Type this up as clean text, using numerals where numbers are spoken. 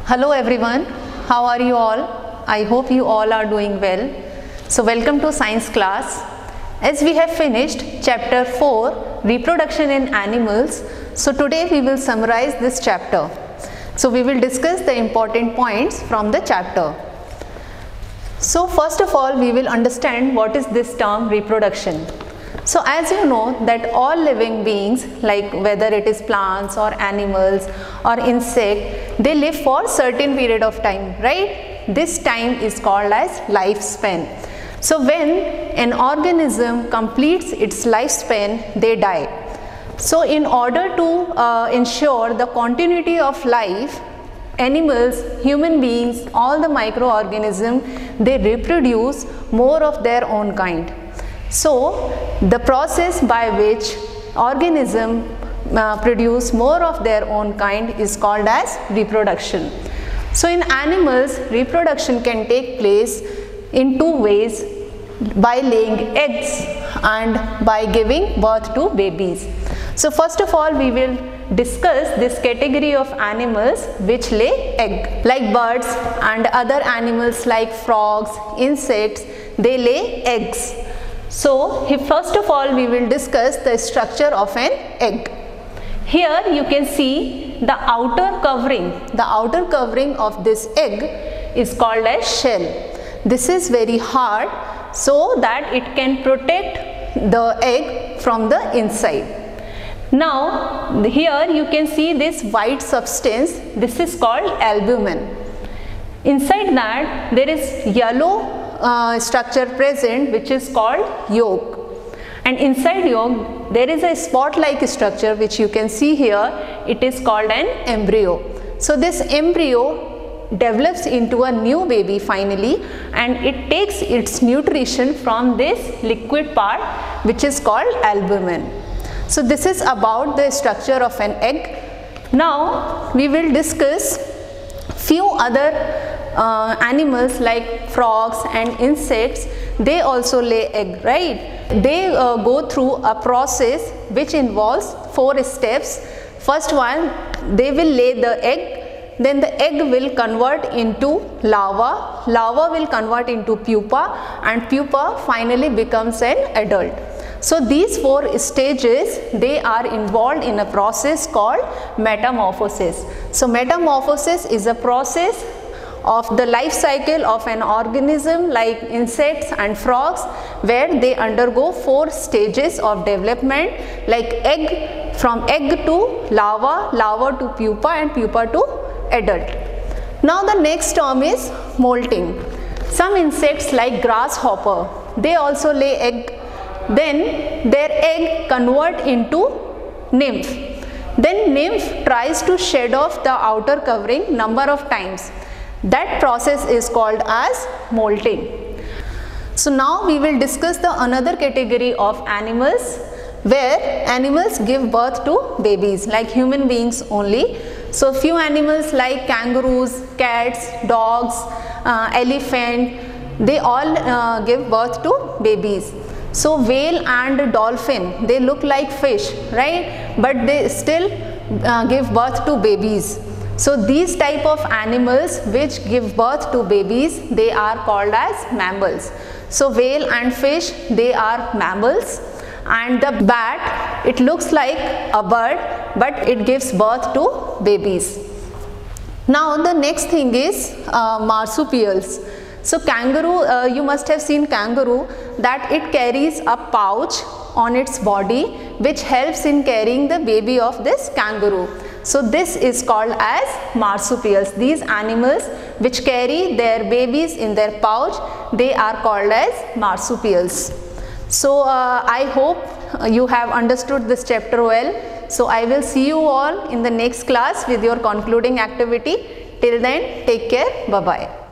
Hello everyone, how are you all? I hope you all are doing well. So welcome to science class. As we have finished chapter 4, reproduction in animals, so today we will summarize this chapter. So we will discuss the important points from the chapter. So first of all, we will understand what is this term reproduction. So as you know that all living beings, like whether it is plants or animals or insect, they live for certain period of time, right? This time is called as lifespan. So when an organism completes its lifespan, they die. So in order to ensure the continuity of life, animals, human beings, all the microorganisms, they reproduce more of their own kind. So the process by which organisms produce more of their own kind is called as reproduction. So in animals, reproduction can take place in two ways: by laying eggs and by giving birth to babies. So first of all, we will discuss this category of animals which lay egg, like birds and other animals like frogs, insects, they lay eggs. So first of all, we will discuss the structure of an egg. Here you can see the outer covering. The outer covering of this egg is called as shell. This is very hard so that it can protect the egg from the inside. Now here you can see this white substance. This is called albumin. Inside that there is yellow structure present which is called yolk, and inside yolk there is a spot like structure which you can see here. It is called an embryo. So this embryo develops into a new baby finally, and it takes its nutrition from this liquid part which is called albumin. So this is about the structure of an egg. Now we will discuss few other animals like frogs and insects. They also lay egg, right? They go through a process which involves 4 steps. First one, they will lay the egg, then the egg will convert into larva, larva will convert into pupa, and pupa finally becomes an adult. So these 4 stages, they are involved in a process called metamorphosis. So metamorphosis is a process of the life cycle of an organism like insects and frogs, where they undergo 4 stages of development, like egg, from egg to larva, larva to pupa, and pupa to adult. Now the next term is molting. Some insects like grasshopper, they also lay egg. Then their egg convert into nymph. Then nymph tries to shed off the outer covering number of times. That process is called as molting. So now we will discuss the another category of animals where animals give birth to babies like human beings only. So few animals like kangaroos, cats, dogs, elephant, they all give birth to babies. So whale and dolphin, they look like fish, right? But they still give birth to babies. So these type of animals which give birth to babies, they are called as mammals. So whale and fish, they are mammals, and the bat, it looks like a bird but it gives birth to babies. Now the next thing is marsupials. So kangaroo, you must have seen kangaroo, that it carries a pouch on its body which helps in carrying the baby of this kangaroo. So this is called as marsupials. These animals which carry their babies in their pouch, they are called as marsupials. So I hope you have understood this chapter well. So I will see you all in the next class with your concluding activity. Till then, take care. Bye-bye.